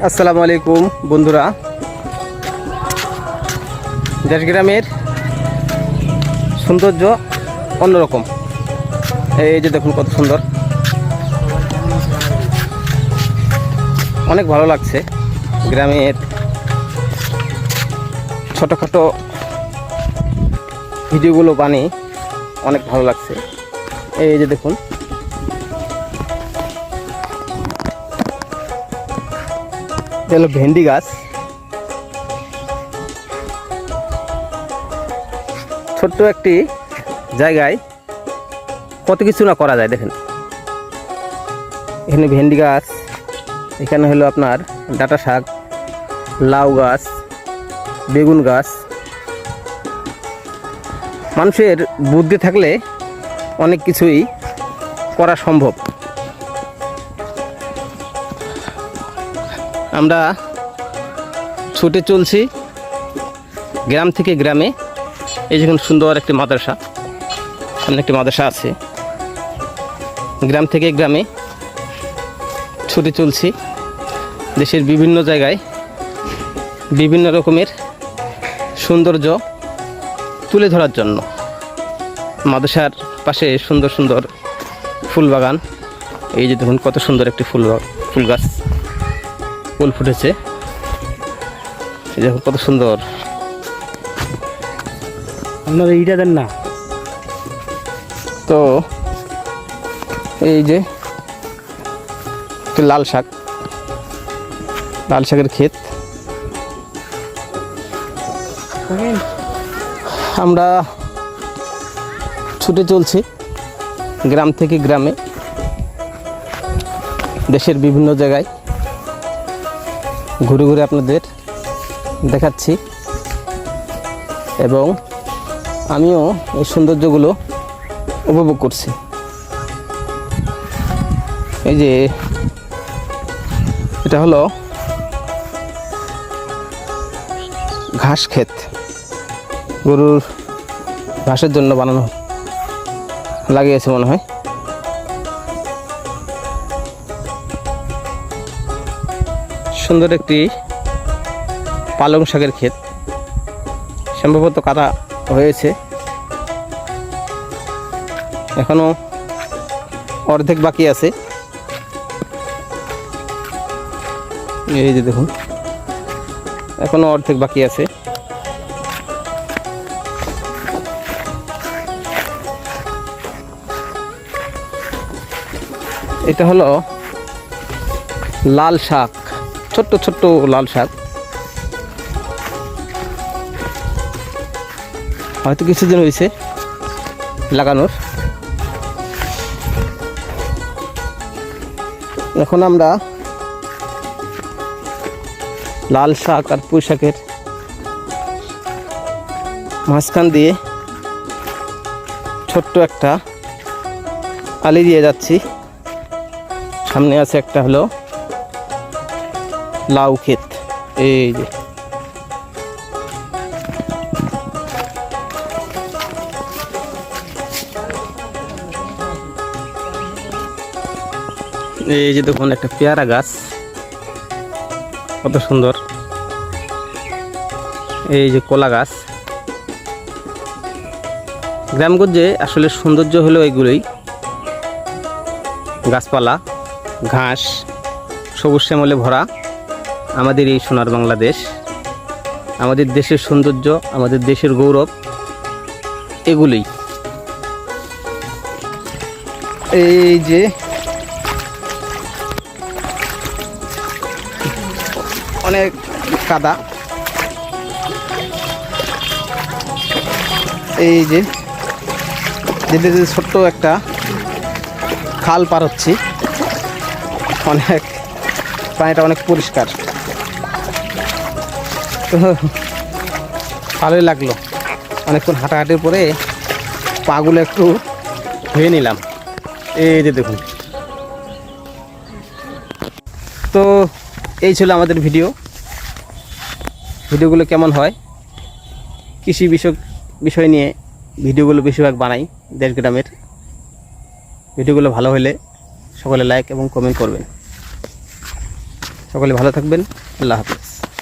আসসালামু আলাইকুম বন্ধুরা। দেশগ্রামের সৌন্দর্য অন্যরকম। এই যে দেখুন কত সুন্দর, অনেক ভালো লাগছে। গ্রামের ছোটোখাটো ভিডিওগুলো বানিয়ে অনেক ভালো লাগছে। এই যে দেখুন, হলো ভেন্ডি গাছ। ছোট্ট একটি জায়গায় কত কিছু না করা যায়। দেখেন, এখানে ভেন্ডি গাছ, এখানে হলো আপনার ডাঁটা শাক, লাউ গাছ, বেগুন গাছ। মানুষের বুদ্ধি থাকলে অনেক কিছুই করা সম্ভব। আমরা ছুটে চলছি গ্রাম থেকে গ্রামে। এই যখন সুন্দর একটি মাদ্রাসা, সামনে একটি মাদ্রাসা আছে। গ্রাম থেকে গ্রামে ছুটে চলছি দেশের বিভিন্ন জায়গায় বিভিন্ন রকমের সৌন্দর্য তুলে ধরার জন্য। মাদ্রাসার পাশে সুন্দর সুন্দর ফুল বাগান। এই যে দেখুন কত সুন্দর একটি ফুল গাছ, ফুল ফুটেছে। এই দেখুন কত সুন্দর। আপনারা এইটা দেন না তো এই যে লাল শাক, লাল শাকের ক্ষেত। আমরা ছুটে চলছি গ্রাম থেকে গ্রামে দেশের বিভিন্ন জায়গায় ঘুরে ঘুরে আপনাদের দেখাচ্ছি, এবং আমিও এই সৌন্দর্যগুলো উপভোগ করছি। এই যে এটা হলো ঘাস ক্ষেত, গরুর ঘাসের জন্য বানানো লাগিয়েছে মনে হয়। সুন্দর একটি পালং শাকের ক্ষেত, সম্ভবত কাটা হয়েছে, এখনো অর্ধেক বাকি আছে। এই যে দেখুন এখনো অর্ধেক বাকি আছে। এটা হলো লাল শাক, ছোট্ট ছোট্ট লাল শাক। হয়তো কিছুদিন হয়েছে লাগানোর। এখন আমরা লাল শাক আর পুঁই শাকের মাঝখান দিয়ে ছোট্ট একটা আলি দিয়ে যাচ্ছি। সামনে আছে একটা হলো লাউ ক্ষেত। এই যে দেখুন একটা পেয়ারা গাছ, কত সুন্দর। এই যে কলা গাছ। গ্রামগঞ্জে আসলে সৌন্দর্য হলো এগুলোই, গাছপালা, ঘাস, সবুজ শ্যামলে ভরা আমাদের এই সোনার বাংলাদেশ। আমাদের দেশের সৌন্দর্য, আমাদের দেশের গৌরব এগুলোই। এই যে অনেক কাদা। এই যে যেতে যেতে ছোট্ট একটা খাল পার হচ্ছি। অনেক পানিটা অনেক পরিষ্কার, ভালোই লাগলো। অনেকক্ষণ হাঁটাহাঁটির পরে পাগুলো একটু ধুয়ে নিলাম। এই যে দেখুন, তো এই ছিল আমাদের ভিডিওগুলো কেমন হয়, কৃষি বিষয় নিয়ে ভিডিওগুলো বেশিরভাগ বানাই। দেশগ্রামের ভিডিওগুলো ভালো হলে সকলে লাইক এবং কমেন্ট করবেন। সকলে ভালো থাকবেন। আল্লাহ হাফেজ।